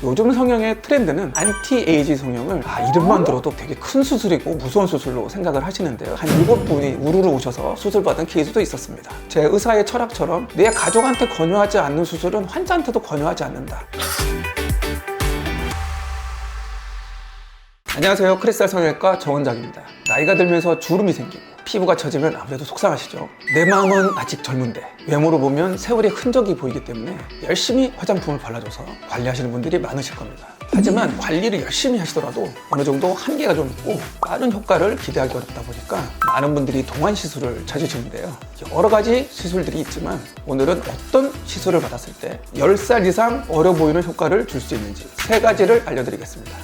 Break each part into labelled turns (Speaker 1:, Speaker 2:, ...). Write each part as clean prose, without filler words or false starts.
Speaker 1: 요즘 성형의 트렌드는 안티에이지 성형을 이름만 들어도 되게 큰 수술이고 무서운 수술로 생각을 하시는데요. 한 7분이 우르르 오셔서 수술받은 케이스도 있었습니다. 제 의사의 철학처럼 내 가족한테 권유하지 않는 수술은 환자한테도 권유하지 않는다. 안녕하세요. 크리스탈 성형외과 정원장입니다. 나이가 들면서 주름이 생기고 피부가 처지면 아무래도 속상하시죠. 내 마음은 아직 젊은데 외모로 보면 세월의 흔적이 보이기 때문에 열심히 화장품을 발라줘서 관리하시는 분들이 많으실 겁니다. 하지만 관리를 열심히 하시더라도 어느 정도 한계가 좀 있고 빠른 효과를 기대하기 어렵다 보니까 많은 분들이 동안 시술을 찾으시는데요. 여러 가지 시술들이 있지만 오늘은 어떤 시술을 받았을 때 10살 이상 어려 보이는 효과를 줄 수 있는지 3가지를 알려드리겠습니다.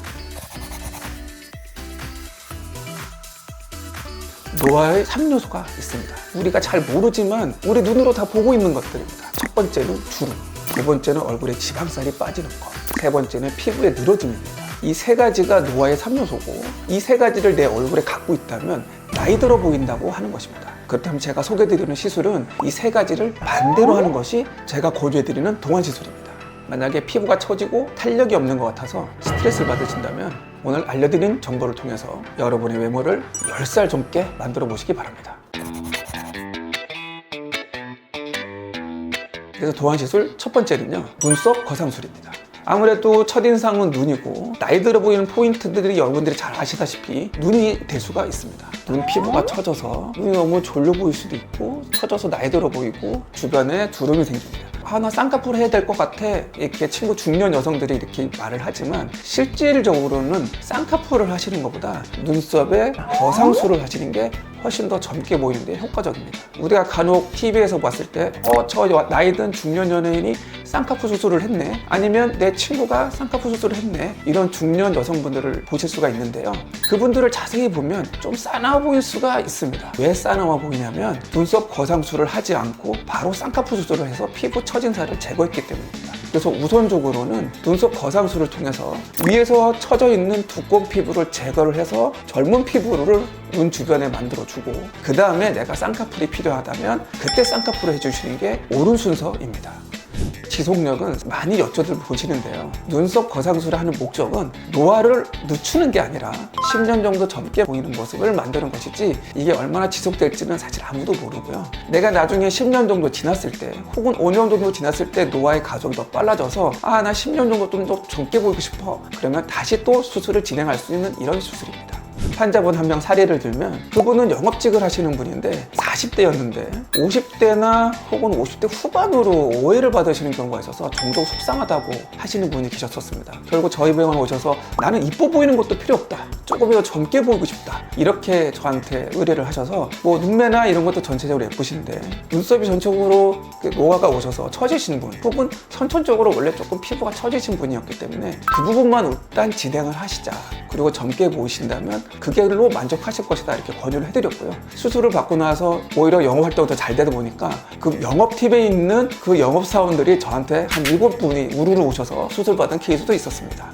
Speaker 1: 노화의 3요소가 있습니다. 우리가 잘 모르지만 우리 눈으로 다 보고 있는 것들입니다. 첫 번째는 주름, 두 번째는 얼굴에 지방살이 빠지는 것, 세 번째는 피부의 늘어짐입니다. 이 3가지가 노화의 3요소고 이 3가지를 내 얼굴에 갖고 있다면 나이 들어 보인다고 하는 것입니다. 그렇다면 제가 소개해드리는 시술은 이 3가지를 반대로 하는 것이 제가 권유해드리는 동안 시술입니다. 만약에 피부가 처지고 탄력이 없는 것 같아서 스트레스를 받으신다면 오늘 알려드린 정보를 통해서 여러분의 외모를 10살 젊게 만들어 보시기 바랍니다. 그래서 동안시술 첫 번째는요, 눈썹 거상술입니다. 아무래도 첫인상은 눈이고 나이 들어 보이는 포인트들이 여러분들이 잘 아시다시피 눈이 될 수가 있습니다. 눈 피부가 처져서 눈이 너무 졸려 보일 수도 있고 처져서 나이 들어 보이고 주변에 주름이 생깁니다. 나 쌍꺼풀 해야 될 것 같아, 이렇게 친구 중년 여성들이 이렇게 말을 하지만 실질적으로는 쌍꺼풀을 하시는 것보다 눈썹에 거상술을 하시는 게 훨씬 더 젊게 보이는데 효과적입니다. 우리가 간혹 TV에서 봤을 때 저 나이 든 중년 연예인이 쌍꺼풀 수술을 했네, 아니면 내 친구가 쌍꺼풀 수술을 했네, 이런 중년 여성분들을 보실 수가 있는데요. 그분들을 자세히 보면 좀 싸나워 보일 수가 있습니다. 왜 싸나워 보이냐면 눈썹 거상술을 하지 않고 바로 쌍꺼풀 수술을 해서 피부 처진 살을 제거했기 때문입니다. 그래서 우선적으로는 눈썹 거상술을 통해서 위에서 처져 있는 두꺼운 피부를 제거를 해서 젊은 피부를 눈 주변에 만들어주고 그 다음에 내가 쌍꺼풀이 필요하다면 그때 쌍꺼풀을 해주시는 게 옳은 순서입니다. 지속력은 많이 여쭤들 보시는데요. 눈썹 거상술을 하는 목적은 노화를 늦추는 게 아니라 10년 정도 젊게 보이는 모습을 만드는 것이지 이게 얼마나 지속될지는 사실 아무도 모르고요. 내가 나중에 10년 정도 지났을 때 혹은 5년 정도 지났을 때 노화의 가속이 더 빨라져서 나 10년 정도 좀 더 젊게 보이고 싶어, 그러면 다시 또 수술을 진행할 수 있는 이런 수술입니다. 환자분 한 명 사례를 들면 그분은 영업직을 하시는 분인데 40대였는데 50대나 혹은 50대 후반으로 오해를 받으시는 경우가 있어서 종종 속상하다고 하시는 분이 계셨었습니다. 결국 저희 병원에 오셔서 나는 이뻐 보이는 것도 필요 없다, 조금이라도 젊게 보이고 싶다, 이렇게 저한테 의뢰를 하셔서 눈매나 이런 것도 전체적으로 예쁘신데 눈썹이 전적으로 노화가 오셔서 처지신 분 혹은 선천적으로 원래 조금 피부가 처지신 분이었기 때문에 그 부분만 일단 진행을 하시자, 그리고 젊게 보이신다면 그걸로 만족하실 것이다, 이렇게 권유를 해드렸고요. 수술을 받고 나서 오히려 영업 활동이 더 잘 되다 보니까 그 영업팀에 있는 그 영업사원들이 저한테 한 7분이 우르르 오셔서 수술받은 케이스도 있었습니다.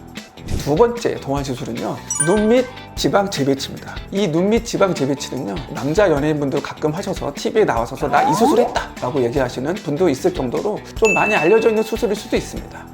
Speaker 1: 두 번째 동안 시술은요, 눈 밑 지방 재배치입니다. 이 눈 밑 지방 재배치는요, 남자 연예인분들 가끔 하셔서 TV에 나와서 나 이 수술했다 라고 얘기하시는 분도 있을 정도로 좀 많이 알려져 있는 수술일 수도 있습니다.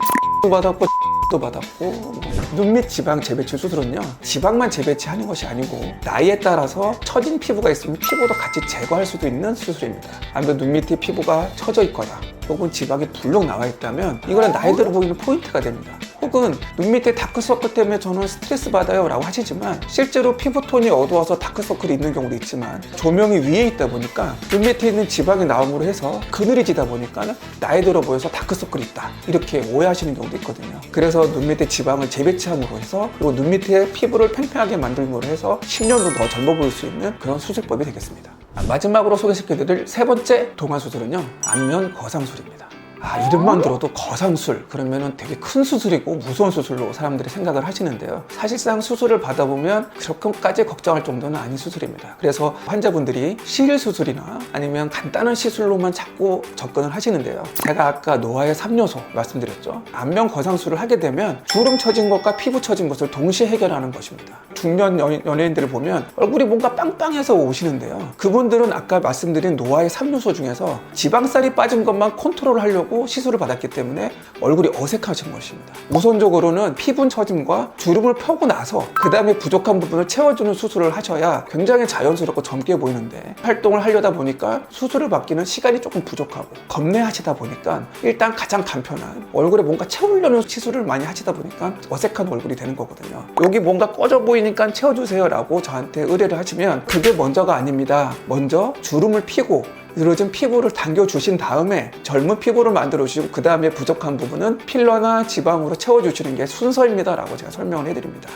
Speaker 1: 도 받았고 도 받았고 눈 밑 지방 재배치 수술은요, 지방만 재배치하는 것이 아니고 나이에 따라서 처진 피부가 있으면 피부도 같이 제거할 수도 있는 수술입니다. 아무래도 눈 밑에 피부가 처져 있거나 혹은 지방이 불룩 나와 있다면 이거는 나이 들어 보이는 포인트가 됩니다. 혹은 눈 밑에 다크서클 때문에 저는 스트레스 받아요 라고 하시지만 실제로 피부톤이 어두워서 다크서클이 있는 경우도 있지만 조명이 위에 있다 보니까 눈 밑에 있는 지방이 나옴으로 해서 그늘이 지다 보니까 나이 들어 보여서 다크서클이 있다, 이렇게 오해하시는 경우도 있거든요. 그래서 눈 밑에 지방을 재배치함으로 해서 그리고 눈 밑에 피부를 팽팽하게 만들므로 해서 10년도 더 젊어 보일 수 있는 그런 수술법이 되겠습니다. 마지막으로 소개시켜드릴 3번째 동안 수술은요, 안면 거상술입니다. 이름만 들어도 거상술, 그러면은 되게 큰 수술이고 무서운 수술로 사람들이 생각을 하시는데요. 사실상 수술을 받아보면 그렇게까지 걱정할 정도는 아닌 수술입니다. 그래서 환자분들이 실일 수술이나 아니면 간단한 시술로만 자꾸 접근을 하시는데요. 제가 아까 노화의 3요소 말씀드렸죠. 안면 거상술을 하게 되면 주름 처진 것과 피부 처진 것을 동시에 해결하는 것입니다. 중년 연예인들을 보면 얼굴이 뭔가 빵빵해서 오시는데요. 그분들은 아까 말씀드린 노화의 3요소 중에서 지방살이 빠진 것만 컨트롤 하려고 하려고 시술을 받았기 때문에 얼굴이 어색하신 것입니다. 우선적으로는 피부 처짐과 주름을 펴고 나서 그 다음에 부족한 부분을 채워주는 수술을 하셔야 굉장히 자연스럽고 젊게 보이는데, 활동을 하려다 보니까 수술을 받기는 시간이 조금 부족하고 겁내하시다 보니까 일단 가장 간편한 얼굴에 뭔가 채우려는 시술을 많이 하시다 보니까 어색한 얼굴이 되는 거거든요. 여기 뭔가 꺼져 보이니까 채워주세요 라고 저한테 의뢰를 하시면 그게 먼저가 아닙니다. 먼저 주름을 피고 늘어진 피부를 당겨주신 다음에 젊은 피부를 만들어주시고 그 다음에 부족한 부분은 필러나 지방으로 채워주시는 게 순서입니다 라고 제가 설명을 해드립니다.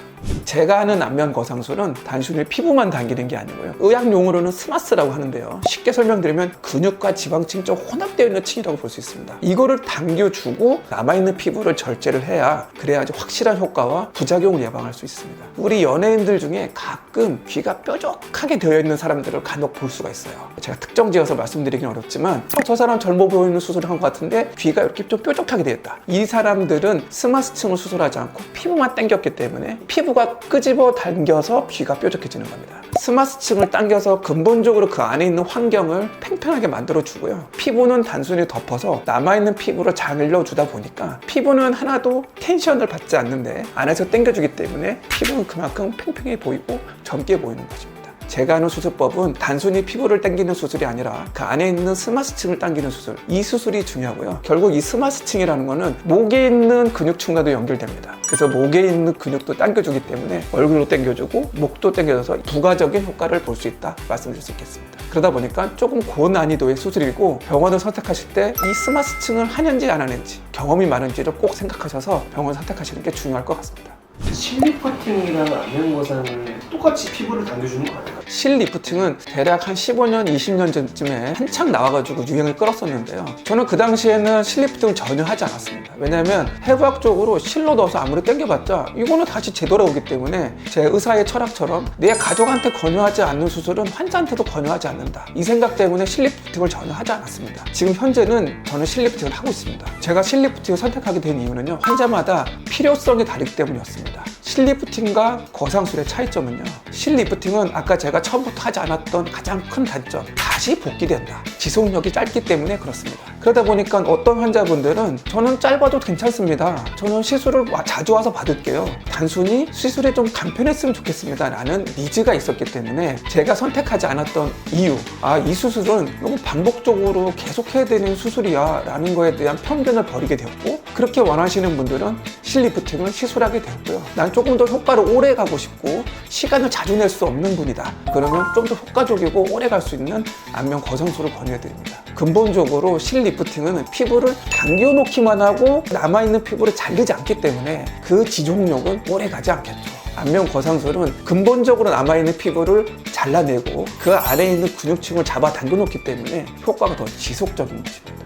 Speaker 1: 제가 하는 안면 거상술은 단순히 피부만 당기는 게 아니고요, 의학 용어로는 스마스라고 하는데요, 쉽게 설명드리면 근육과 지방층이 좀 혼합되어 있는 층이라고 볼 수 있습니다. 이거를 당겨주고 남아있는 피부를 절제를 해야, 그래야지 확실한 효과와 부작용을 예방할 수 있습니다. 우리 연예인들 중에 가끔 귀가 뾰족하게 되어 있는 사람들을 간혹 볼 수가 있어요. 제가 특정 지어서 말씀드리긴 어렵지만 저 사람 젊어 보이는 수술을 한 것 같은데 귀가 이렇게 좀 뾰족하게 되었다. 이 사람들은 스마스층을 수술하지 않고 피부만 당겼기 때문에 피부가 끄집어 당겨서 귀가 뾰족해지는 겁니다. 스마스층을 당겨서 근본적으로 그 안에 있는 환경을 팽팽하게 만들어주고요, 피부는 단순히 덮어서 남아있는 피부를 잘려주다 보니까 피부는 하나도 텐션을 받지 않는데 안에서 당겨주기 때문에 피부는 그만큼 팽팽해 보이고 젊게 보이는 것입니다. 제가 하는 수술법은 단순히 피부를 당기는 수술이 아니라 그 안에 있는 스마스층을 당기는 수술, 이 수술이 중요하고요. 결국 이 스마스층이라는 거는 목에 있는 근육층과도 연결됩니다. 그래서 목에 있는 근육도 당겨주기 때문에 얼굴도 당겨주고 목도 당겨져서 부가적인 효과를 볼 수 있다 말씀드릴 수 있겠습니다. 그러다 보니까 조금 고난이도의 수술이고, 병원을 선택하실 때 이 스마스층을 하는지 안 하는지, 경험이 많은지를 꼭 생각하셔서 병원을 선택하시는 게 중요할 것 같습니다.
Speaker 2: 실리프팅이랑 안면거상은 똑같이 피부를 당겨주는 거 아닐까요?
Speaker 1: 실리프팅은 대략 한 15년, 20년 전쯤에 한창 나와가지고 유행을 끌었었는데요. 저는 그 당시에는 실리프팅을 전혀 하지 않았습니다. 왜냐하면 해부학적으로 실로 넣어서 아무리 당겨봤자 이거는 다시 되돌아오기 때문에, 제 의사의 철학처럼 내 가족한테 권유하지 않는 수술은 환자한테도 권유하지 않는다, 이 생각 때문에 실리프팅을 전혀 하지 않았습니다. 지금 현재는 저는 실리프팅을 하고 있습니다. 제가 실리프팅을 선택하게 된 이유는요, 환자마다 필요성이 다르기 때문이었습니다. 실리프팅과 거상술의 차이점은요, 실리프팅은 아까 제가 처음부터 하지 않았던 가장 큰 단점, 다시 복귀된다, 지속력이 짧기 때문에 그렇습니다. 그러다 보니까 어떤 환자분들은 저는 짧아도 괜찮습니다, 저는 시술을 자주 와서 받을게요, 단순히 시술이 좀 간편했으면 좋겠습니다 라는 니즈가 있었기 때문에 제가 선택하지 않았던 이유, 이 수술은 너무 반복적으로 계속해야 되는 수술이야 라는 거에 대한 편견을 버리게 되었고, 그렇게 원하시는 분들은 실리프팅을 시술하게 되었고요, 난 조금 더 효과를 오래 가고 싶고 시간을 자주 낼 수 없는 분이다, 그러면 좀 더 효과적이고 오래 갈 수 있는 안면 거상술을 권유해드립니다. 근본적으로 실리프팅은 피부를 당겨놓기만 하고 남아있는 피부를 잘리지 않기 때문에 그 지속력은 오래 가지 않겠죠. 안면 거상술은 근본적으로 남아있는 피부를 잘라내고 그 안에 있는 근육층을 잡아 당겨놓기 때문에 효과가 더 지속적인 것입니다.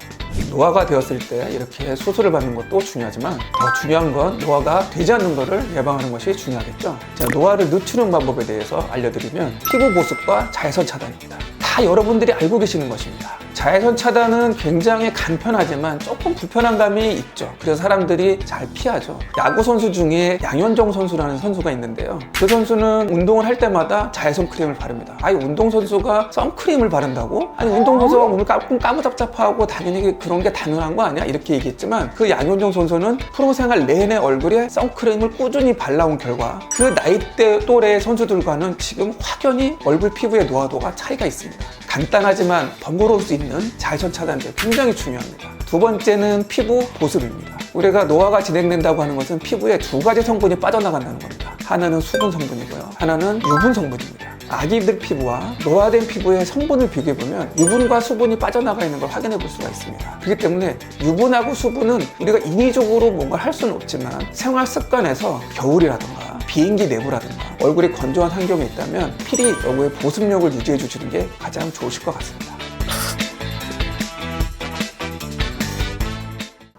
Speaker 1: 노화가 되었을 때 이렇게 수술을 받는 것도 중요하지만 더 중요한 건 노화가 되지 않는 것을 예방하는 것이 중요하겠죠. 자, 노화를 늦추는 방법에 대해서 알려드리면 피부 보습과 자외선 차단입니다. 다 여러분들이 알고 계시는 것입니다. 자외선 차단은 굉장히 간편하지만 조금 불편한 감이 있죠. 그래서 사람들이 잘 피하죠. 야구 선수 중에 양현종 선수라는 선수가 있는데요, 그 선수는 운동을 할 때마다 자외선 크림을 바릅니다. 운동선수가 선크림을 바른다고? 운동선수가 오늘 까무잡잡하고 당연히 그런 게 당연한 거 아니야? 이렇게 얘기했지만, 그 양현종 선수는 프로 생활 내내 얼굴에 선크림을 꾸준히 발라온 결과 그 나이대 또래 선수들과는 지금 확연히 얼굴 피부의 노화도가 차이가 있습니다. 간단하지만 번거로울 수 있는 자외선 차단제 굉장히 중요합니다. 두 번째는 피부 보습입니다. 우리가 노화가 진행된다고 하는 것은 피부에 두 가지 성분이 빠져나간다는 겁니다. 하나는 수분 성분이고요, 하나는 유분 성분입니다. 아기들 피부와 노화된 피부의 성분을 비교해보면 유분과 수분이 빠져나가 있는 걸 확인해 볼 수가 있습니다. 그렇기 때문에 유분하고 수분은 우리가 인위적으로 뭔가를 할 수는 없지만 생활 습관에서 겨울이라든가 비행기 내부라든가 얼굴이 건조한 환경에 있다면 필히 얼굴의 보습력을 유지해 주시는 게 가장 좋으실 것 같습니다.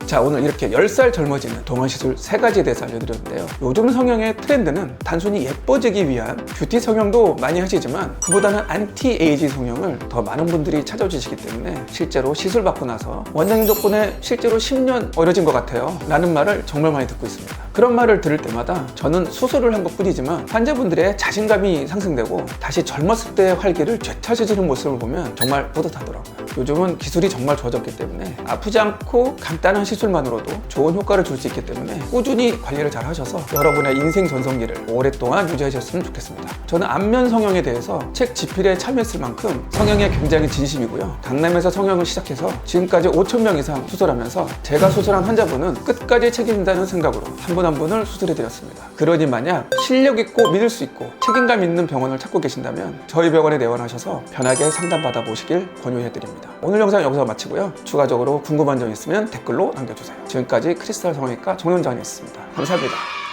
Speaker 1: 자, 오늘 이렇게 10살 젊어지는 동안시술 3가지에 대해서 알려드렸는데요. 요즘 성형의 트렌드는 단순히 예뻐지기 위한 뷰티 성형도 많이 하시지만 그보다는 안티에이지 성형을 더 많은 분들이 찾아주시기 때문에 실제로 시술 받고 나서 원장님 덕분에 실제로 10년 어려진 것 같아요 라는 말을 정말 많이 듣고 있습니다. 그런 말을 들을 때마다 저는 수술을 한 것 뿐이지만 환자분들의 자신감이 상승되고 다시 젊었을 때의 활기를 되찾으시는 모습을 보면 정말 뿌듯하더라고요. 요즘은 기술이 정말 좋아졌기 때문에 아프지 않고 간단한 시술만으로도 좋은 효과를 줄 수 있기 때문에 꾸준히 관리를 잘 하셔서 여러분의 인생 전성기를 오랫동안 유지하셨으면 좋겠습니다. 저는 안면 성형에 대해서 책 집필에 참여했을 만큼 성형에 굉장히 진심이고요. 강남에서 성형을 시작해서 지금까지 5,000명 이상 수술하면서 제가 수술한 환자분은 끝까지 책임진다는 생각으로 한 분 한 분을 수술해드렸습니다. 그러니 만약 실력 있고 믿을 수 있고 책임감 있는 병원을 찾고 계신다면 저희 병원에 내원하셔서 편하게 상담받아 보시길 권유해드립니다. 오늘 영상 여기서 마치고요. 추가적으로 궁금한 점 있으면 댓글로 남겨주세요. 지금까지 크리스탈 성형외과 정원장이었습니다. 감사합니다.